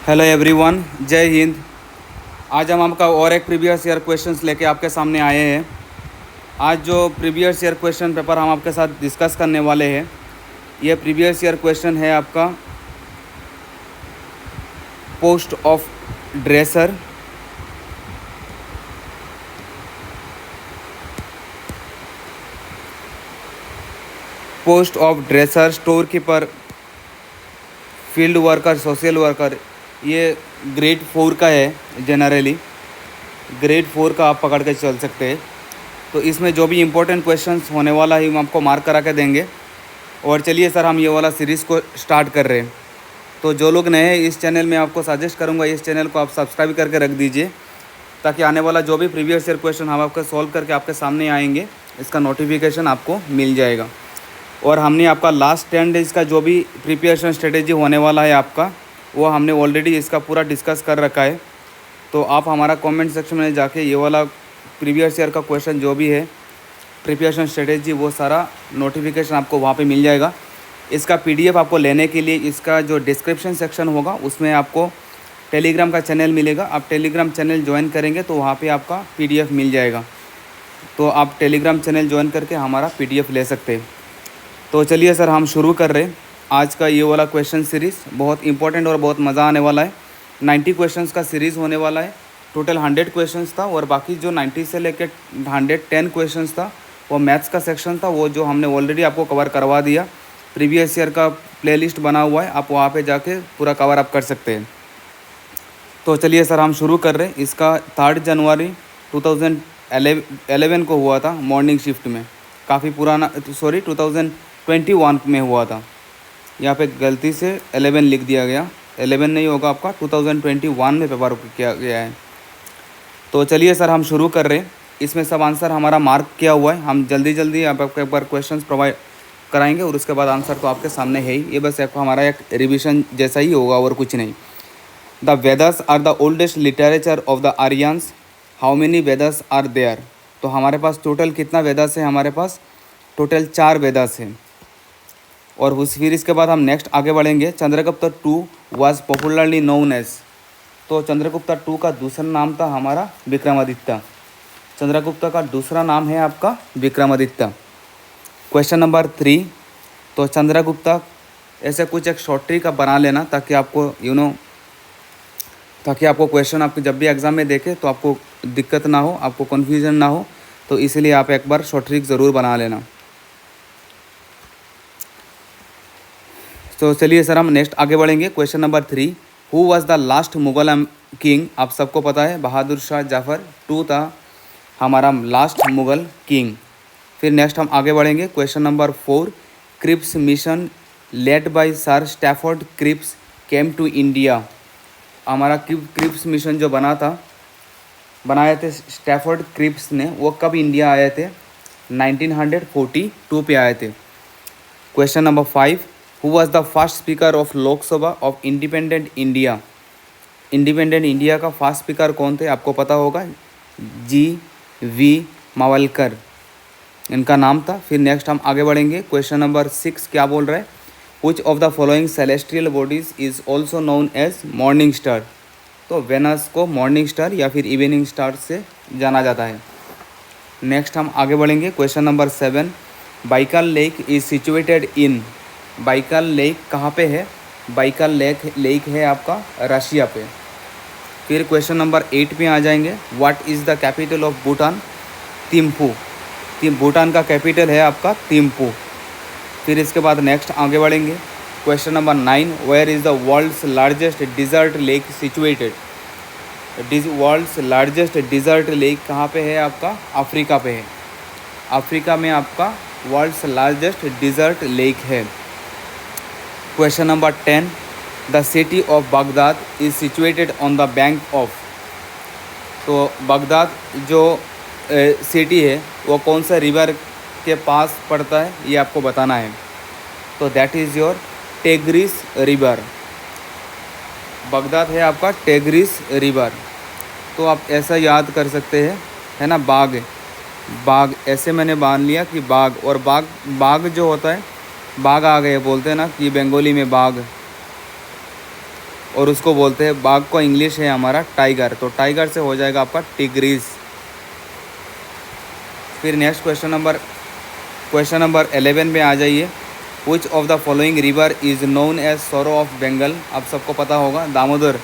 Hello everyone, जय हिंद। आज हम आपका और एक प्रीवियस ईयर क्वेश्चंस लेके आपके सामने आए हैं। आज जो प्रीवियस ईयर क्वेश्चन पेपर हम आपके साथ डिस्कस करने वाले हैं, ये प्रीवियस ईयर क्वेश्चन है आपका post of dresser, post of dresser, store keeper, field worker, social worker. ये ग्रेड 4 का है। जनरली ग्रेड 4 का आप पकड़ के चल सकते हैं। तो इसमें जो भी इम्पोर्टेंट क्वेश्चंस होने वाला है हम आपको मार्क करा के देंगे। और चलिए सर, हम ये वाला सीरीज़ को स्टार्ट कर रहे हैं। तो जो लोग नए हैं इस चैनल में, आपको सजेस्ट करूंगा इस चैनल को आप सब्सक्राइब करके रख दीजिए, ताकि आने वाला जो भी प्रीवियस ईयर क्वेश्चन हम आपको सॉल्व करके आपके सामने आएंगे, इसका नोटिफिकेशन आपको मिल जाएगा। और हमने आपका लास्ट 10 डेज़ का जो भी प्रिपरेशन स्ट्रेटेजी होने वाला है आपका, वो हमने ऑलरेडी इसका पूरा डिस्कस कर रखा है। तो आप हमारा कमेंट सेक्शन में जाके ये वाला प्रीवियस ईयर का क्वेश्चन जो भी है, प्रिपरेशन स्ट्रेटेजी, वो सारा नोटिफिकेशन आपको वहाँ पे मिल जाएगा। इसका पीडीएफ आपको लेने के लिए इसका जो डिस्क्रिप्शन सेक्शन होगा उसमें आपको टेलीग्राम का चैनल मिलेगा। आप टेलीग्राम चैनल ज्वाइन करेंगे तो वहाँ पे आपका पीडीएफ मिल जाएगा। तो आप टेलीग्राम चैनल ज्वाइन करके हमारा पीडीएफ ले सकते हैं। तो चलिए सर, हम शुरू कर रहे हैं आज का ये वाला क्वेश्चन सीरीज़। बहुत इंपॉर्टेंट और बहुत मज़ा आने वाला है। 90 क्वेश्चंस का सीरीज़ होने वाला है। टोटल 100 क्वेश्चंस था, और बाकी जो 90 से लेकर 110 क्वेश्चंस था वो मैथ्स का सेक्शन था, वो जो हमने ऑलरेडी आपको कवर करवा दिया। प्रीवियस ईयर का प्लेलिस्ट बना हुआ है, आप वहाँ पे जाके पूरा कवर अप कर सकते हैं। तो चलिए सर, हम शुरू कर रहे हैं। इसका 3 जनवरी 2011 को हुआ था मॉर्निंग शिफ्ट में। काफ़ी पुराना, सॉरी 2021 में हुआ था। यहाँ पे गलती से 11 लिख दिया गया, 11 नहीं होगा आपका, 2021 में पेपर किया गया है। तो चलिए सर, हम शुरू कर रहे हैं। इसमें सब आंसर हमारा मार्क किया हुआ है। हम जल्दी आपको एक बार क्वेश्चंस प्रोवाइड कराएंगे और उसके बाद आंसर तो आपके सामने है ही। ये बस आपको हमारा एक रिविजन जैसा ही होगा और कुछ नहीं। The Vedas are the oldest literature of the Aryans. How many Vedas are there? तो हमारे पास टोटल कितना वेदास है? हमारे पास टोटल 4 वेदास हैं। और फिर इसके बाद हम नेक्स्ट आगे बढ़ेंगे। Chandragupta two was popularly known as. तो चंद्रगुप्त टू का दूसरा नाम था हमारा विक्रमादित्य। चंद्रगुप्त का दूसरा नाम है आपका विक्रमादित्य। क्वेश्चन नंबर 3, तो चंद्रगुप्त, ऐसे कुछ एक शॉर्ट ट्रिक का बना लेना, ताकि आपको ताकि आपको क्वेश्चन आपको जब भी एग्ज़ाम में देखे तो आपको दिक्कत ना हो, आपको कन्फ्यूजन ना हो। तो इसलिए आप एक बार शॉर्ट ट्रिक ज़रूर बना लेना। तो चलिए सर, हम नेक्स्ट आगे बढ़ेंगे। Question number 3, who was the last Mughal king? आप सबको पता है बहादुर शाह जफर 2 था हमारा लास्ट मुगल किंग। फिर नेक्स्ट हम आगे बढ़ेंगे। Question number 4, Cripps mission led by sir Stafford Cripps came to India. हमारा क्रिप्स मिशन जो बनाए थे स्टैफोर्ड क्रिप्स ने, वो कब इंडिया आए थे? 1942 पे आए थे। Question number 5, who was the first speaker of Lok Sabha of independent India? Independent India का फर्स्ट स्पीकर कौन थे? आपको पता होगा, जी.वी. मावलकर इनका नाम था। फिर नेक्स्ट हम आगे बढ़ेंगे। क्वेश्चन नंबर 6 क्या बोल रहा है? Which of the following celestial bodies is also known as morning star? तो वेनस को मॉर्निंग स्टार या फिर इवनिंग स्टार से जाना जाता है। नेक्स्ट हम आगे बढ़ेंगे। Question number 7, Baikal lake is situated in. Baikal lake कहाँ पे है? बाइकल लेक है आपका रशिया पे। फिर क्वेश्चन नंबर 8 पे आ जाएंगे। What is the capital of Bhutan? Thimphu. Bhutan का कैपिटल है आपका थिम्पू। फिर इसके बाद नेक्स्ट आगे बढ़ेंगे। Question number 9, where is the world's largest desert lake situated? World's largest desert lake कहाँ पे है आपका? अफ्रीका पे है। अफ्रीका में आपका वर्ल्ड्स लार्जेस्ट डिज़र्ट लेक है। Question number 10, the city of Baghdad is situated on the bank of. तो बगदाद जो सिटी है वो कौन सा रिवर के पास पड़ता है, ये आपको बताना है। तो that is your tigris river. Baghdad है आपका टेग्रिस रिवर। तो आप ऐसा याद कर सकते हैं, है ना, बाग ऐसे मैंने मान लिया कि बाग, और बाग जो होता है, बाग आ गए बोलते हैं ना कि बंगाली में बाग। और उसको बोलते हैं, बाघ को इंग्लिश है हमारा टाइगर, तो टाइगर से हो जाएगा आपका टिग्रीज। फिर नेक्स्ट क्वेश्चन नंबर 11 में आ जाइए। Which of the following river is known as sorrow of Bengal. आप सबको पता होगा दामोदर,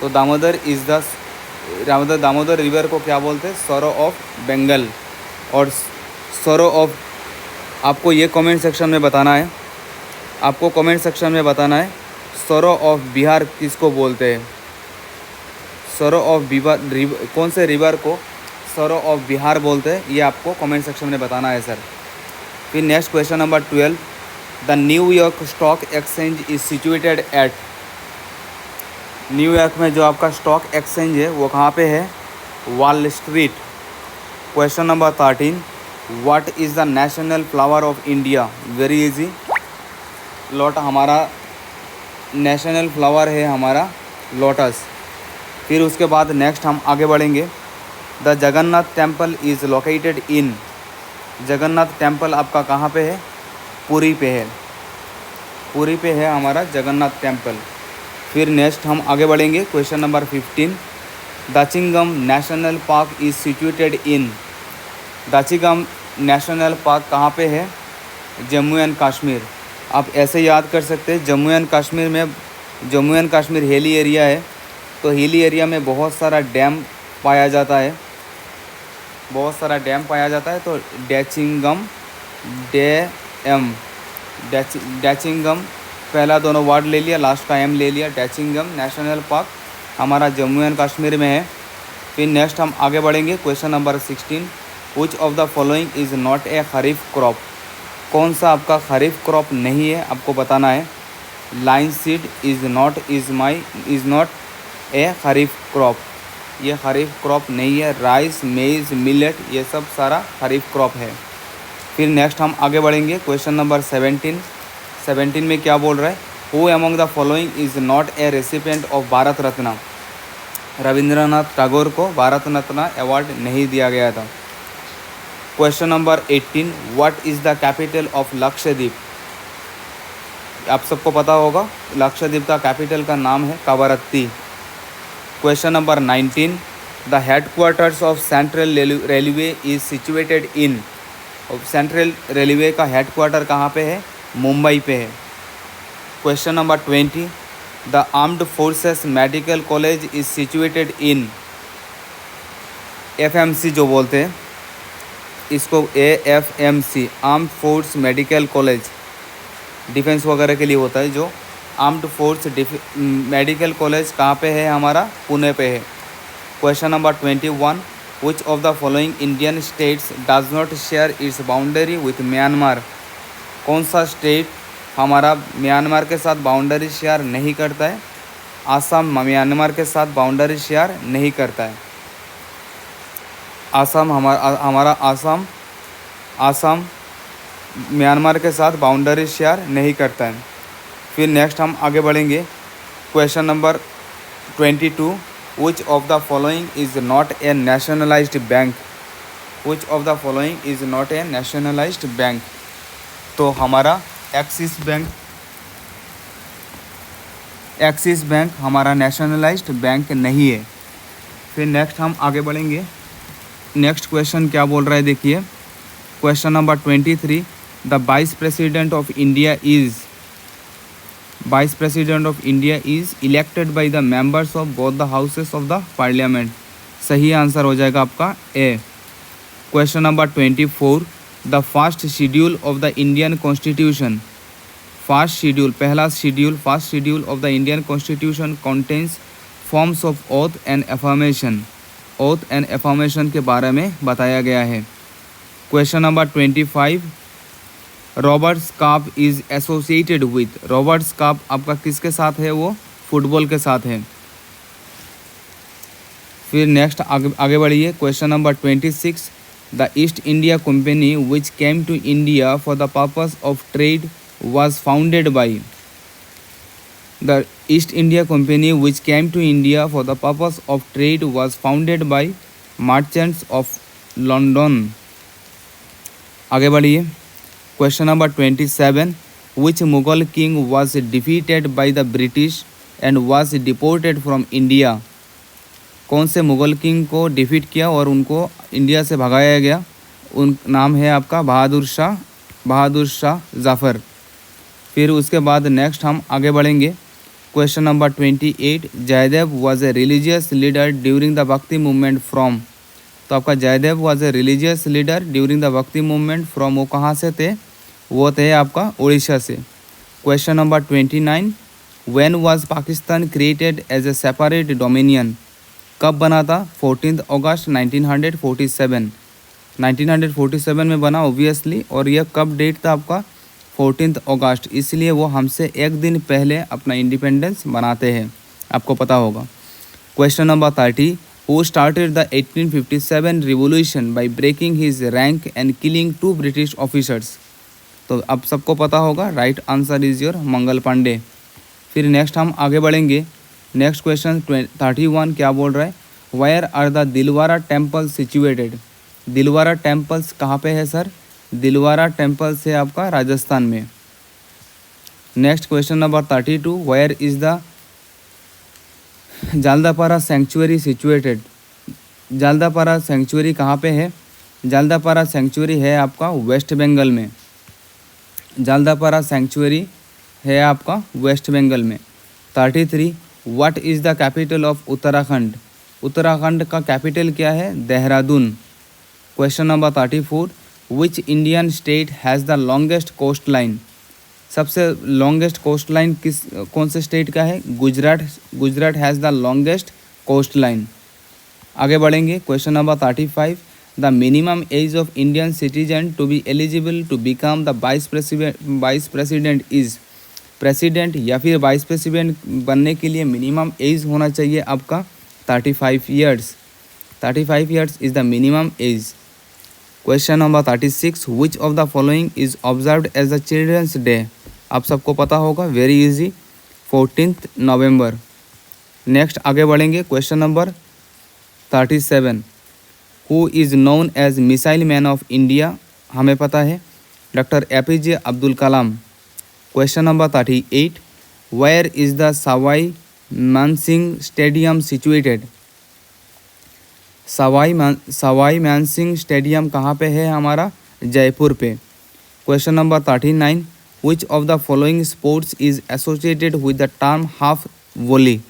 तो दामोदर रिवर को क्या बोलते हैं, सॉरो ऑफ बंगाल। और सॉरो ऑफ, आपको ये कमेंट सेक्शन में बताना है, सॉरो ऑफ बिहार किसको बोलते हैं, सॉरो ऑफ बिहार कौन से रिवर को सॉरो ऑफ बिहार बोलते हैं, ये आपको कमेंट सेक्शन में बताना है सर। फिर next question number 12, the New York stock exchange is situated at. New York में जो आपका स्टॉक एक्सचेंज है वो कहाँ पे है, wall street. Question number 13, what is the national flower of India. Very easy, हमारा नेशनल फ्लावर है हमारा लोटस। फिर उसके बाद नेक्स्ट हम आगे बढ़ेंगे। The Jagannath temple is located in. Jagannath temple आपका कहाँ पे है, पुरी पे है, पुरी पे है हमारा जगन्नाथ टेम्पल। फिर नेक्स्ट हम आगे बढ़ेंगे। Question number 15, Dachigam national park is situated in. Dachigam national park कहाँ पे है, जम्मू एंड कश्मीर। आप ऐसे याद कर सकते हैं, Jammu and Kashmir hilly area है, तो हिली एरिया में बहुत सारा डैम पाया जाता है, तो डैचिंगम पहला दोनों वर्ड ले लिया, लास्ट का एम ले लिया। डैचिंगम नेशनल पार्क हमारा जम्मू एंड कश्मीर में है। फिर नेक्स्ट हम आगे बढ़ेंगे। Question number 16, which of the following is not A kharif crop. कौन सा आपका खरीफ क्रॉप नहीं है, आपको बताना है। Line seed is not A kharif crop, ये खरीफ क्रॉप नहीं है। राइस, मेज़, मिलेट, ये सब सारा खरीफ क्रॉप है। फिर नेक्स्ट हम आगे बढ़ेंगे। क्वेश्चन नंबर 17 में क्या बोल रहा है, who among the following is not a recipient of Bharat Ratna. Rabindranath Tagore को भारत रत्न अवार्ड नहीं दिया गया था। Question number 18, what is the capital of Lakshadweep. आप सबको पता होगा लक्षद्वीप का कैपिटल का नाम है Kavaratti. Question number 19, the headquarters of central railway is situated in. Central railway का हेडक्वार्टर कहाँ पे है, मुंबई पे है। Question number 20, the armed forces medical college is situated in. FMC जो बोलते हैं इसको, AFMC, armed force medical college, defence वगैरह के लिए होता है जो आर्म्ड फोर्स मेडिकल कॉलेज कहाँ पे है, हमारा पुणे पे है। Question number 21, which of the following Indian states does not share its boundary with Myanmar. कौन सा स्टेट हमारा म्यांमार के साथ बाउंड्री शेयर नहीं करता है। आसाम म्यांमार के साथ बाउंड्री शेयर नहीं करता है। आसाम म्यांमार के साथ बाउंड्री शेयर नहीं करता है। फिर नेक्स्ट हम आगे बढ़ेंगे। Question number 22, which of the following is not A nationalised bank. Which of the following is not A nationalised bank, तो हमारा एक्सिस बैंक हमारा नेशनलाइज्ड बैंक नहीं है। फिर नेक्स्ट हम आगे बढ़ेंगे। नेक्स्ट क्वेश्चन क्या बोल रहा है देखिए। Question number 23, the vice president of India is elected by the members of both the houses of the parliament. सही आंसर हो जाएगा आपका A. Question number 24, the first schedule of the Indian constitution. First schedule of the Indian constitution contains forms of oath and affirmation के बारे में बताया गया है। Question number 25, Roberts cup is associated with. Roberts cup आपका किसके साथ है, वो फुटबॉल के साथ है। फिर नेक्स्ट आगे बढ़िए। Question number 26, the East India Company which came to India for the purpose of trade was founded by। The East India Company which came to India for the purpose of trade was founded by merchants of London। आगे बढ़िए। Question number 27, which Mughal king was defeated by the British and was deported from India. कौन से Mughal king को defeat किया और उनको India से भगाया गया? उन नाम है आपका बहादुर शाह ज़फ़र। फिर उसके बाद नेक्स्ट हम आगे बढ़ेंगे। Question number 28, Jaydev was a religious leader during the bhakti movement from. तो आपका Jaydev was a religious leader during the bhakti movement from, वो कहाँ से थे? वो थे आपका उड़ीसा से। Question number 29, when was Pakistan created as a separate dominion. कब बना था? 14 अगस्त 1947। 1947 में बना ऑब्वियसली, और यह कब डेट था आपका? 14 अगस्त, इसलिए वो हमसे एक दिन पहले अपना इंडिपेंडेंस बनाते हैं, आपको पता होगा। Question number 30, who started the 1857 revolution by breaking his rank and killing 2 British officers. तो अब सबको पता होगा, right answer is your Mangal Pandey. फिर नेक्स्ट हम आगे बढ़ेंगे। नेक्स्ट क्वेश्चन 31 क्या बोल रहा है? Where are the Dilwara temple situated. Dilwara temples कहाँ पे है सर? दिलवारा टेम्पल्स है आपका राजस्थान में। Next question number 32, where is the Jaldapara sanctuary situated. Jaldapara sanctuary कहाँ पे है? जालदापारा सेंचुरी है आपका वेस्ट बंगाल में। जालदापारा सेंचुरी है आपका वेस्ट बंगाल में। 33, what is the capital of Uttarakhand. Uttarakhand का कैपिटल क्या है? Dehradun. Question number 34, which Indian state has the longest coast line. सबसे लॉन्गेस्ट कोस्ट लाइन कौन से स्टेट का है? Gujarat has the longest coast line. आगे बढ़ेंगे। Question number 35, the minimum age of Indian citizen to be eligible to become the vice president is. President या फिर vice president बनने के लिए मिनिमम एज होना चाहिए आपका 35 years. 35 years is the minimum age. Question number 36, which of the following is observed as the children's day. आप सबको पता होगा, वेरी इजी, 14 नवंबर। नेक्स्ट आगे बढ़ेंगे। Question number 37, who is known as missile man of India. हमें पता है, doctor APJ Abdul Kalam. Question number 38, where is the Sawai Mansingh stadium situated. Sawai Mansingh stadium कहाँ पे है हमारा? जयपुर पे। Question number 39, which of the following sports is associated with the term half volley.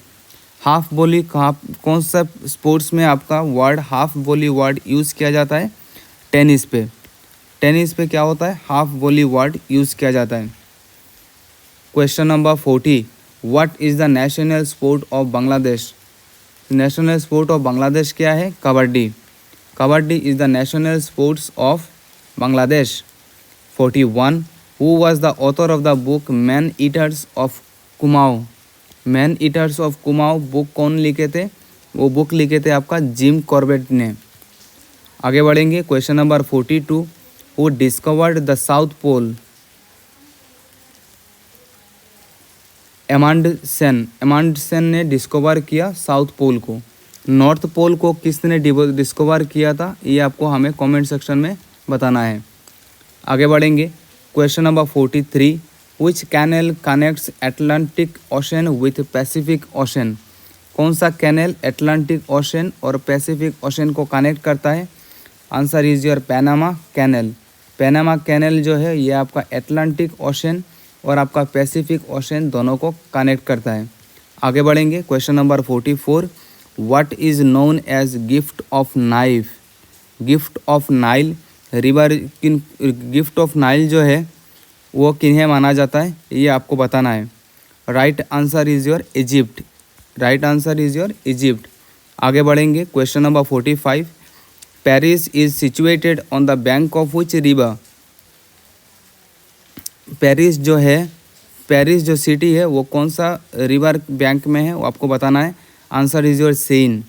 Half volley कौन सा स्पोर्ट्स में आपका word half volley word use किया जाता है? टेनिस पे। टेनिस पे क्या होता है? हाफ वॉली वर्ड यूज़ किया जाता है। Question number 40, what is the national sport of Bangladesh. National sport of Bangladesh क्या है? Kabaddi. Kabaddi is the national sports of Bangladesh. 41, who was the author of the book man eaters of Kumaon. Man eaters of Kumaon book कौन लिखे थे? वो book लिखे थे आपका Jim Corbett ने। आगे बढ़ेंगे। Question number 42, who discovered the South Pole. Amundsen ने डिस्कवर किया साउथ पोल को। नॉर्थ पोल को किसने डिस्कवर किया था? ये आपको हमें कमेंट सेक्शन में बताना है। आगे बढ़ेंगे। Question number 43, which canal connects Atlantic ocean with Pacific ocean. कौन सा कैनल एटलांटिक ओशन और पैसिफिक ओशन को कनेक्ट करता है? Answer is your Panama canal. Panama canal जो है ये आपका एटलांटिक ओशन और आपका पैसिफिक ओशन दोनों को कनेक्ट करता है। आगे बढ़ेंगे। Question number 44, what is known as gift of Nile. Gift of Nile river gift of Nile जो है वो किन्हें माना जाता है? ये आपको बताना है। Right answer is your Egypt. Right answer is your Egypt. आगे बढ़ेंगे। Question number 45, Paris is situated on the bank of which river. Paris जो सिटी है वो कौन सा रिवर बैंक में है वो आपको बताना है। आंसर इज योर सेन।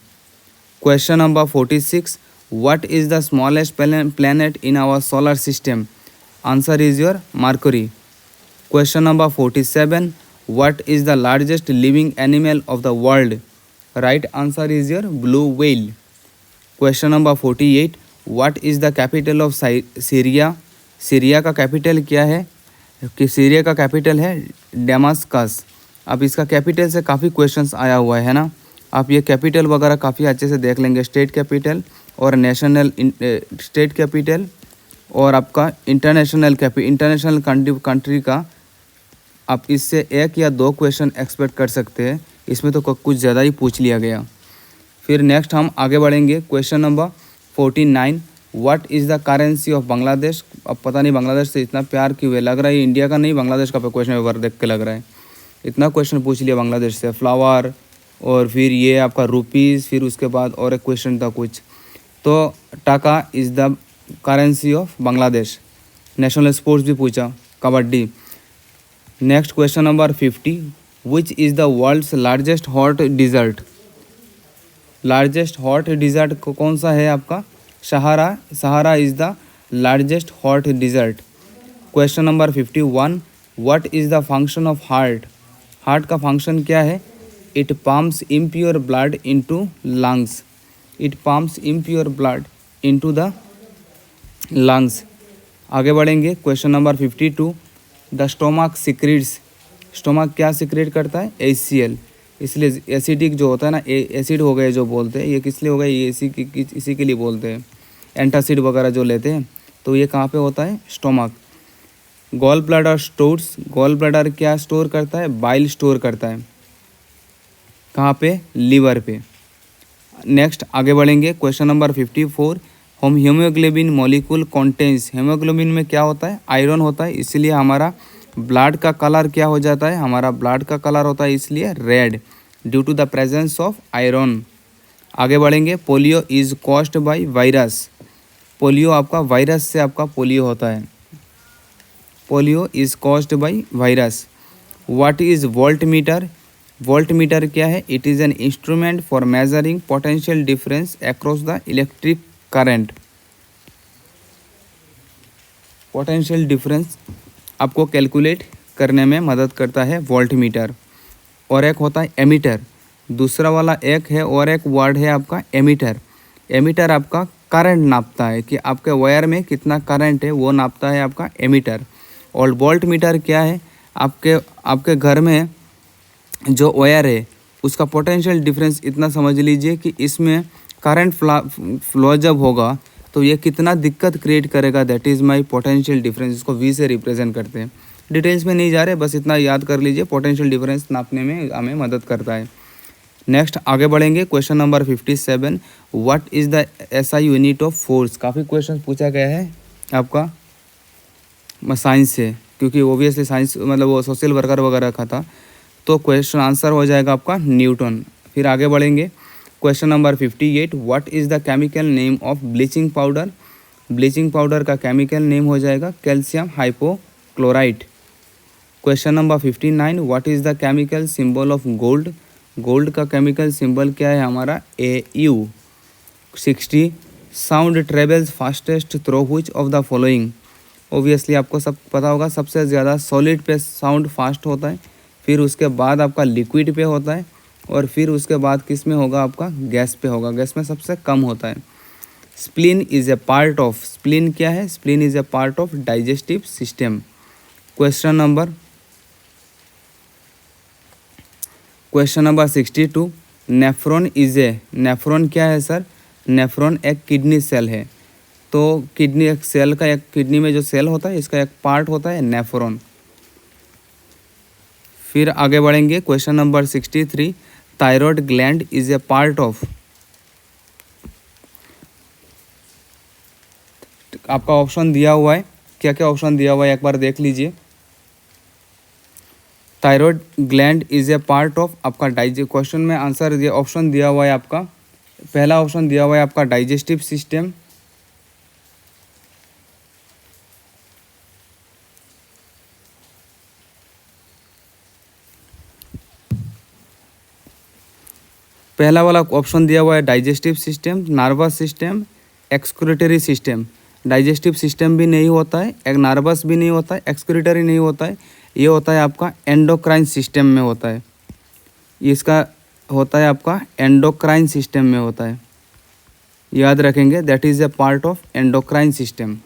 Question number 46, what is the smallest planet in our solar system. Answer is your Mercury. Question number 47, what is the largest living animal of the world. Right answer is your blue whale. Question number 48, what is the capital of Syria. Syria का capital क्या है? कि Syria का capital है डेमास्कस। अब इसका capital से काफ़ी क्वेश्चंस आया हुआ है ना, आप ये कैपिटल वगैरह काफ़ी अच्छे से देख लेंगे, स्टेट कैपिटल और नेशनल स्टेट कैपिटल और आपका इंटरनेशनल कंट्री का आप इससे एक या दो क्वेश्चन एक्सपेक्ट कर सकते हैं, इसमें तो कुछ ज़्यादा ही पूछ लिया गया। फिर नेक्स्ट हम आगे बढ़ेंगे, question number 49, what is the currency of Bangladesh. अब पता नहीं बांग्लादेश से इतना प्यार क्यों है, लग रहा है इंडिया का नहीं बांग्लादेश का क्वेश्चन पेपर देख के लग रहा है, इतना क्वेश्चन पूछ लिया बांग्लादेश से। फ्लावर और फिर ये आपका रुपीज़, फिर उसके बाद और एक क्वेश्चन था कुछ, तो taka is the currency of Bangladesh. National sports भी पूछा, kabaddi. Next question number 50, which is the world's largest hot desert. Largest hot desert कौन सा है आपका, Sahara is the largest hot desert. Question number 51, what is the function of heart. Heart का function क्या है, it pumps impure blood into lungs, it pumps impure blood into the lungs. आगे बढ़ेंगे, question number 52, the stomach secretes. Stomach क्या secrete करता है, HCl। इसलिए acidic जो होता है ना, एसिड हो गए जो बोलते हैं, ये किस लिए हो गए, ये इसी के लिए बोलते हैं, एंटासिड वगैरह जो लेते हैं, तो ये कहाँ पे होता है, stomach. Gall bladder stores, gall bladder क्या स्टोर करता है, बाइल स्टोर करता है, कहाँ पे, लीवर पे। नेक्स्ट आगे बढ़ेंगे, क्वेश्चन नंबर 54, हम हीमोग्लोबिन मॉलिक्यूल कॉन्टेंस। हीमोग्लोबिन में क्या होता है, आयरन होता है, इसलिए हमारा ब्लड का कलर क्या हो जाता है, हमारा ब्लड का कलर होता है इसलिए red, due to the presence of iron. आगे बढ़ेंगे, polio is caused by virus. Polio आपका वायरस से आपका पोलियो होता है, polio is caused by virus. What is voltmeter. Voltmeter क्या है, it is an instrument for measuring potential difference across the electric current. Potential difference आपको calculate करने में मदद करता है वोल्ट मीटर। और एक होता है एमीटर, दूसरा वाला एक है और एक वर्ड है आपका एमीटर। एमीटर आपका करंट नापता है कि आपके वायर में कितना करंट है, वो नापता है आपका एमीटर। और वोल्ट मीटर क्या है, आपके घर में जो वायर है उसका पोटेंशियल डिफरेंस इतना समझ लीजिए कि इसमें करंट फ्लो जब होगा तो ये कितना दिक्कत क्रिएट करेगा, that is my potential difference. इसको V से रिप्रेजेंट करते हैं, डिटेल्स में नहीं जा रहे, बस इतना याद कर लीजिए, पोटेंशियल डिफरेंस नापने में हमें मदद करता है। नेक्स्ट आगे बढ़ेंगे, question number 57, what is the SI unit of force. काफ़ी क्वेश्चन पूछा गया है आपका साइंस से, क्योंकि ओबियसली साइंस मतलब वो सोशल वर्कर वगैरह का था, तो क्वेश्चन आंसर हो जाएगा आपका न्यूटन। फिर आगे बढ़ेंगे, question number 58, what is the chemical name of bleaching powder. Bleaching powder का केमिकल नेम हो जाएगा calcium hypochloride. Question number 59, what is the chemical symbol of gold. Gold का केमिकल सिंबल क्या है हमारा, AU। 60, sound travels fastest through which of the following. Obviously आपको सब पता होगा, सबसे ज़्यादा सॉलिड पे साउंड फास्ट होता है, फिर उसके बाद आपका लिक्विड पे होता है, और फिर उसके बाद किस में होगा, आपका गैस पे होगा, गैस में सबसे कम होता है। Spleen is a part of, spleen क्या है, spleen is a part of digestive system. Question number 62, nephron is a, nephron क्या है सर, नेफ्रॉन एक किडनी सेल है, तो किडनी एक सेल का, एक किडनी में जो सेल होता है इसका एक पार्ट होता है नेफ्रॉन। फिर आगे बढ़ेंगे, question number 63, thyroid gland is a part of. आपका ऑप्शन दिया हुआ है, क्या क्या ऑप्शन दिया हुआ है एक बार देख लीजिए। Thyroid gland is a part of आपका क्वेश्चन में आंसर ये ऑप्शन दिया हुआ है आपका, पहला ऑप्शन दिया हुआ है आपका डाइजेस्टिव सिस्टम, पहला वाला ऑप्शन दिया हुआ है digestive system, nervous system, excretory system. Digestive system भी नहीं होता है, एक नर्वस भी नहीं होता है, एक्सक्रीटरी नहीं होता है, ये होता है आपका एंडोक्राइन सिस्टम में होता है, इसका होता है आपका एंडोक्राइन सिस्टम में होता है, याद रखेंगे, that is A part of endocrine system.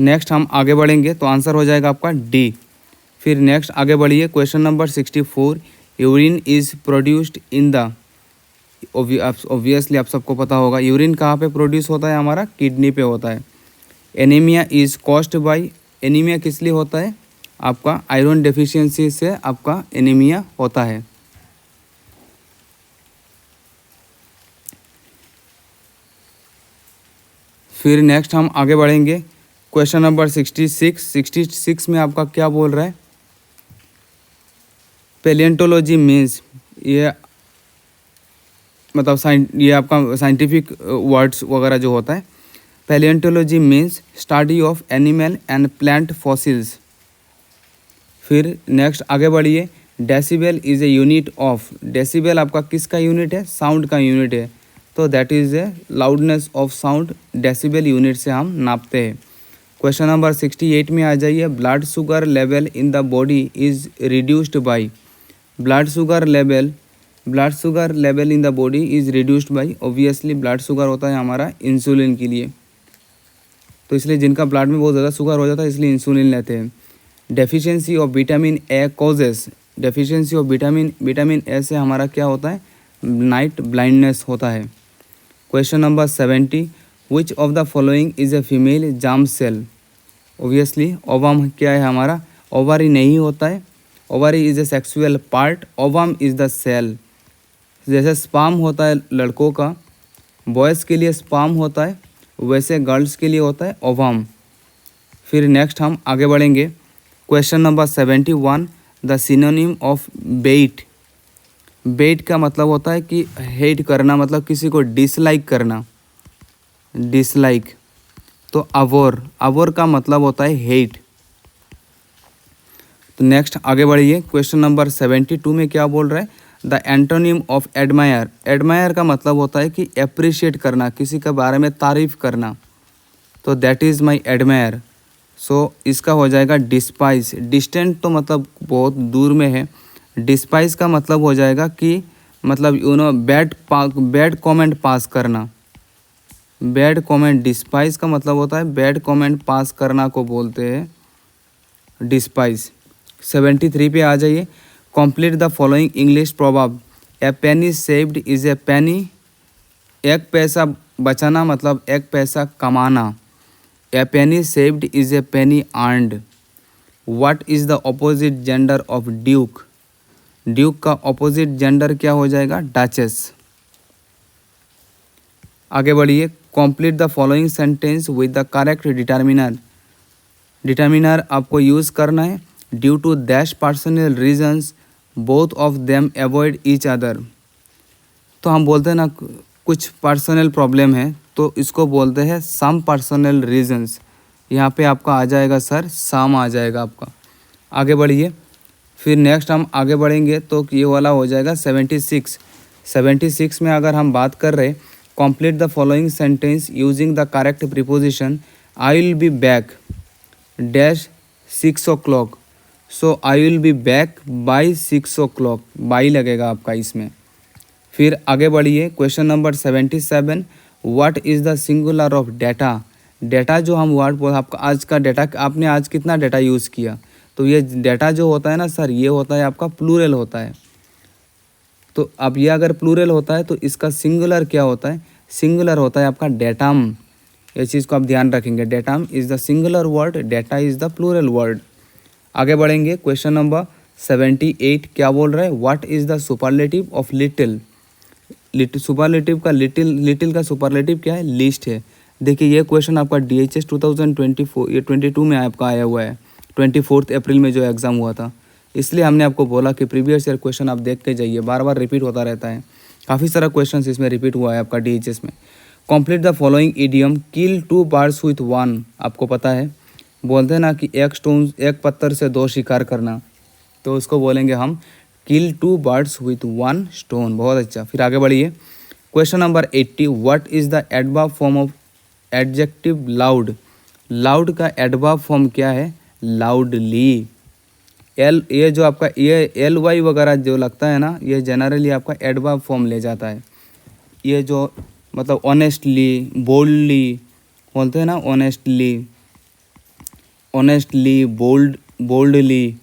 Next हम आगे बढ़ेंगे तो आंसर हो जाएगा आपका D, फिर नेक्स्ट आगे बढ़िए, question number 64, urine is produced in the, obviously आप सबको पता होगा यूरिन कहाँ पे प्रोड्यूस होता है, हमारा किडनी पे होता है। Anaemia is caused by, anaemia किस लिए होता है, आपका आयरन डेफिशिएंसी से आपका एनीमिया होता है। फिर नेक्स्ट हम आगे बढ़ेंगे, क्वेश्चन नंबर 66 में आपका क्या बोल रहा है, पेलिएंटोलॉजी मीन्स, ये मतलब ये आपका साइंटिफिक वर्ड्स वगैरह जो होता है। Paleontology means study of animal and plant fossils. फिर नेक्स्ट आगे बढ़िए, decibel is a unit of, decibel आपका किसका यूनिट है, साउंड का यूनिट है, तो that is a loudness of sound, decibel unit से हम नापते हैं। क्वेश्चन नंबर 68 में आ जाइए, blood sugar level in the body is reduced by, blood sugar level in the body is reduced by, obviously blood sugar होता है हमारा इंसुलिन के लिए, तो इसलिए जिनका ब्लड में बहुत ज़्यादा शुगर हो जाता है इसलिए इंसुलिन लेते हैं। Deficiency of vitamin A causes, deficiency of vitamin A से हमारा क्या होता है, नाइट ब्लाइंडनेस होता है। Question number 70, which of the following is a female germ cell, obviously ovum क्या है हमारा, ओवरी नहीं होता है, ovary is a sexual part, ovum is the cell. जैसे स्पर्म होता है लड़कों का, बॉयज़ के लिए स्पर्म होता है, वैसे गर्ल्स के लिए होता है ओवम। फिर नेक्स्ट हम आगे बढ़ेंगे, question number 71, the synonym of bet, bet का मतलब होता है कि हेट करना, मतलब किसी को डिसलाइक करना, डिसलाइक, तो अवोर, अवोर का मतलब होता है हेट। तो नेक्स्ट आगे बढ़िए, क्वेश्चन नंबर 72 में क्या बोल रहा है, the antonym of admire, admire का मतलब होता है कि अप्रिशिएट करना, किसी के बारे में तारीफ करना, तो दैट इज़ माई एडमायर। सो इसका हो जाएगा डिस्पाइज, डिस्टेंट तो मतलब बहुत दूर में है, डिस्पाइज का मतलब हो जाएगा कि मतलब बैड कमेंट पास करना, बैड कमेंट, डिस्पाइज का मतलब होता है बैड कमेंट पास करना को बोलते हैं डिस्पाइज। 73 पे आ जाइए, complete the following English proverb, a penny saved is a penny, एक पैसा बचाना मतलब एक पैसा कमाना, a penny saved is a penny earned. What is the opposite gender of duke, duke का ऑपोजिट जेंडर क्या हो जाएगा, डचेस। आगे बढ़िए, complete the following sentence with the correct determiner, determiner आपको यूज़ करना है, due to dash personal reasons both of them avoid each other, तो हम बोलते हैं ना कुछ पर्सनल प्रॉब्लम है तो इसको बोलते हैं सम पर्सनल रीजंस, यहाँ पे आपका आ जाएगा सर सम आ जाएगा आपका। आगे बढ़िए, फिर नेक्स्ट हम आगे बढ़ेंगे तो ये वाला हो जाएगा 76 में अगर हम बात कर रहे, complete the following sentence using the correct preposition, I will be back dash 6 o'clock, so I will be back by 6 o'clock, by लगेगा आपका इसमें। फिर आगे बढ़िए, question number 77, what is the singular of data, data जो हम word आपका आज का डाटा, आपने आज कितना डाटा यूज़ किया, तो ये डाटा जो होता है ना सर, ये होता है आपका प्लूरल होता है, तो अब ये अगर प्लूरल होता है तो इसका सिंगुलर क्या होता है, सिंगुलर होता है आपका डेटाम, ये चीज़ को आप ध्यान रखेंगे, datum is the singular word, data is the plural word. आगे बढ़ेंगे, क्वेश्चन नंबर 78 क्या बोल रहा है, what is the superlative of little, superlative का लिटिल का सुपरलेटिव क्या है, लीस्ट है। देखिए ये क्वेश्चन आपका DHS 2024 ये 22 में आपका आया हुआ है, 24 अप्रैल में जो एग्ज़ाम हुआ था, इसलिए हमने आपको बोला कि प्रीवियस ईयर क्वेश्चन आप देख के जाइए, बार बार रिपीट होता रहता है, काफ़ी सारा क्वेश्चन इसमें रिपीट हुआ है आपका DHS में। Complete the following idiom, kill 2 birds with 1, आपको पता है बोलते हैं ना कि एक पत्थर से 2 शिकार करना, तो उसको बोलेंगे हम किल 2 birds with 1 stone, बहुत अच्छा। फिर आगे बढ़िए, question number 80, what is the adverb form of adjective loud, loud का एडवर्ब फॉर्म क्या है, लाउडली। ये जो आपका ये LY वगैरह जो लगता है ना, ये जनरली आपका एडवर्ब फॉर्म ले जाता है, ये जो मतलब ऑनेस्टली, बोल्डली बोलते हैं ना, ऑनेस्टली, बोल्डली,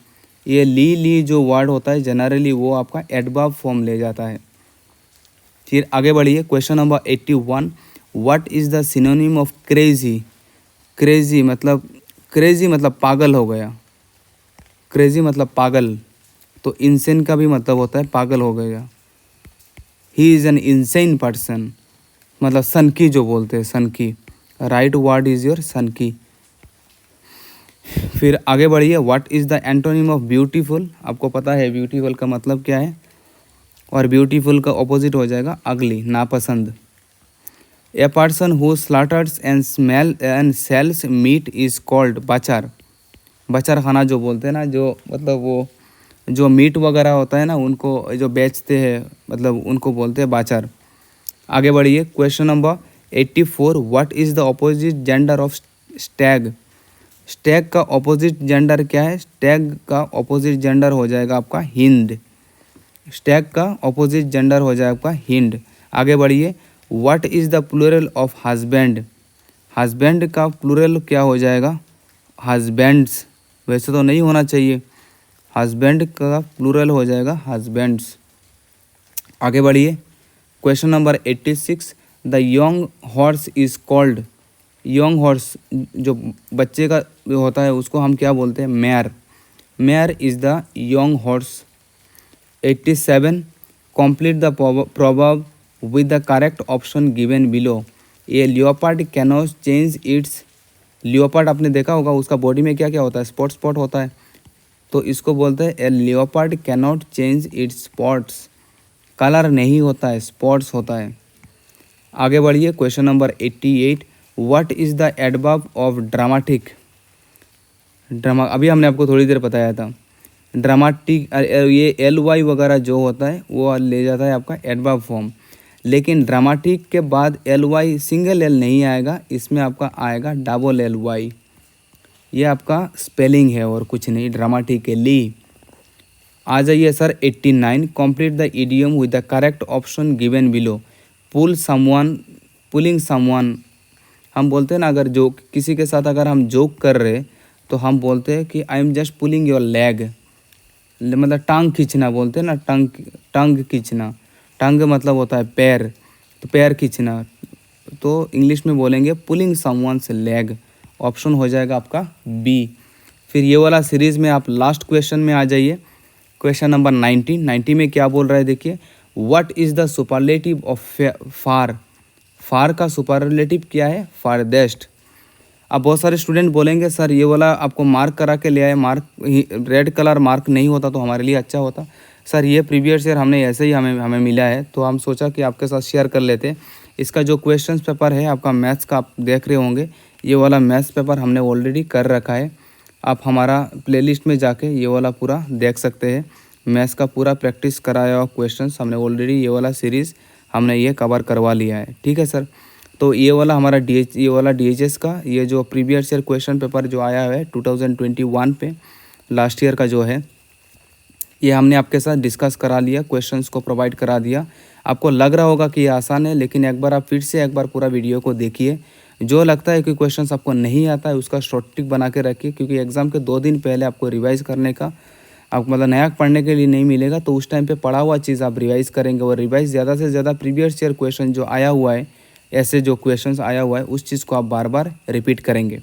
ये ली जो वर्ड होता है जनरली वो आपका एडवर्ब फॉर्म ले जाता है। फिर आगे बढ़िए, question number 81, what is the synonym of crazy. Crazy मतलब पागल हो गया। क्रेजी मतलब पागल, तो इंसेन का भी मतलब होता है पागल हो गया। He is an insane person, मतलब सनकी जो बोलते हैं, सनकी। राइट वर्ड इज़ योर सनकी। फिर आगे बढ़िए, what is the antonym of beautiful. आपको पता है ब्यूटीफुल का मतलब क्या है, और ब्यूटीफुल का ऑपोजिट हो जाएगा अगली, नापसंद। A person who slaughters and smell and sells meat is called butcher. Butcher खाना जो बोलते हैं ना, जो मतलब वो जो मीट वगैरह होता है ना, उनको जो बेचते हैं मतलब उनको बोलते हैं बाचर। आगे बढ़िए, question number 84, what is the opposite gender of stag. Stag का अपोजिट जेंडर क्या है, स्टैग का अपोजिट जेंडर हो जाएगा आपका हिंड। स्टैग का अपोजिट जेंडर हो जाएगा आपका हिंड। आगे बढ़िए, what is the plural of husband. Husband का प्लूरल क्या हो जाएगा, हस्बैंड्स। वैसे तो नहीं होना चाहिए, हस्बैंड का प्लूरल हो जाएगा हस्बैंड्स। आगे बढ़िए, question number 86, the young horse is called. Young horse जो बच्चे का होता है उसको हम क्या बोलते हैं, mayor. Mayor is the young horse. 87, complete the proverb with the correct option given below। ये leopard cannot change it's. Leopard आपने देखा होगा, उसका बॉडी में क्या क्या होता है, स्पॉट स्पॉट होता है, तो इसको बोलते हैं a leopard cannot change its spots. Colour नहीं होता है, स्पॉट्स होता है। आगे बढ़िए, question number 88, what is the adverb of dramatic. Drama अभी हमने आपको थोड़ी देर बताया था। ड्रामेटिक ये LY वगैरह जो होता है वो ले जाता है आपका एडवर्ब फॉर्म, लेकिन ड्रामेटिक के बाद LY सिंगल L नहीं आएगा, इसमें आपका आएगा डबल LY। ये आपका स्पेलिंग है और कुछ नहीं, ड्रामेटिकली। आ जाइए sir 89, complete the idiom with the correct option given below. Pull someone, pulling someone. हम बोलते हैं ना, अगर जो किसी के साथ अगर हम जोक कर रहे तो हम बोलते हैं कि I am just pulling your leg, मतलब टांग खींचना बोलते हैं ना, टांग खींचना। टांग मतलब होता है पैर, तो पैर खींचना, तो इंग्लिश में बोलेंगे पुलिंग समवन्स लेग। ऑप्शन हो जाएगा आपका बी। फिर ये वाला सीरीज़ में आप लास्ट क्वेश्चन में आ जाइए, क्वेश्चन नंबर 90 में क्या बोल रहा है देखिए, what is the superlative of far. Far का सुपरलेटिव क्या है, फारदेस्ट। अब बहुत सारे स्टूडेंट बोलेंगे सर ये वाला आपको मार्क करा के ले आए, मार्क रेड कलर मार्क नहीं होता तो हमारे लिए अच्छा होता। सर ये प्रीवियस ईयर हमने ऐसे ही हमें मिला है, तो हम सोचा कि आपके साथ शेयर कर लेते। इसका जो क्वेश्चन पेपर है आपका मैथ्स का, आप देख रहे होंगे ये वाला मैथ्स पेपर हमने ऑलरेडी कर रखा है। आप हमारा प्लेलिस्ट में जाके ये वाला पूरा देख सकते हैं। मैथ्स का पूरा प्रैक्टिस कराया हुआ क्वेश्चंस हमने ऑलरेडी, ये वाला सीरीज़ हमने ये कवर करवा लिया है। ठीक है सर, तो ये वाला हमारा ये वाला DHS का ये जो प्रीवियस ईयर क्वेश्चन पेपर जो आया है 2021 पे, लास्ट ईयर का जो है, ये हमने आपके साथ डिस्कस करा लिया, क्वेश्चंस को प्रोवाइड करा दिया। आपको लग रहा होगा कि ये आसान है, लेकिन एक बार आप फिर से एक बार पूरा वीडियो को देखिए। जो लगता है कि क्वेश्चंस आपको नहीं आता है उसका शॉर्ट टिक बना के रखिए, क्योंकि एग्ज़ाम के 2 दिन पहले आपको रिवाइज़ करने का, आपको मतलब नया पढ़ने के लिए नहीं मिलेगा, तो उस टाइम पे पढ़ा हुआ चीज़ आप रिवाइज़ करेंगे, और रिवाइज़ ज़्यादा से ज़्यादा प्रीवियस ईयर क्वेश्चन जो आया हुआ है, ऐसे जो क्वेश्चंस आया हुआ है उस चीज़ को आप बार बार रिपीट करेंगे।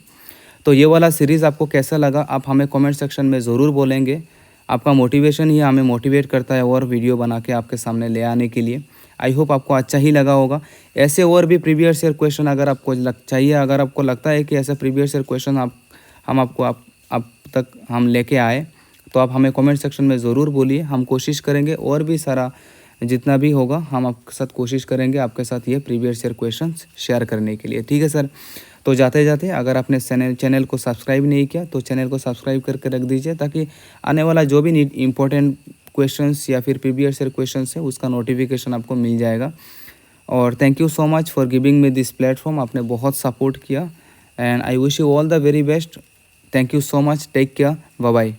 तो ये वाला सीरीज़ आपको कैसा लगा आप हमें कमेंट सेक्शन में ज़रूर बोलेंगे। आपका मोटिवेशन ही हमें मोटिवेट करता है और वीडियो बना के आपके सामने ले आने के लिए। आई होप आपको अच्छा ही लगा होगा। ऐसे और भी प्रीवियस ईयर क्वेश्चन अगर आपको चाहिए, अगर आपको लगता है कि ऐसे प्रीवियस ईयर क्वेश्चन हम आपको अब तक हम लेके आए, तो आप हमें कमेंट सेक्शन में ज़रूर बोलिए। हम कोशिश करेंगे और भी सारा जितना भी होगा हम आपके साथ कोशिश करेंगे आपके साथ ये प्रीवियस ईयर क्वेश्चंस शेयर करने के लिए। ठीक है सर, तो जाते जाते अगर आपने चैनल को सब्सक्राइब नहीं किया तो चैनल को सब्सक्राइब करके रख दीजिए, ताकि आने वाला जो भी इम्पोर्टेंट क्वेश्चंस या फिर प्रीवियस ईयर क्वेश्चंस है उसका नोटिफिकेशन आपको मिल जाएगा। और thank you so much for giving me this platform. आपने बहुत सपोर्ट किया and I wish you all the very best. Thank you so much, take care, bye bye.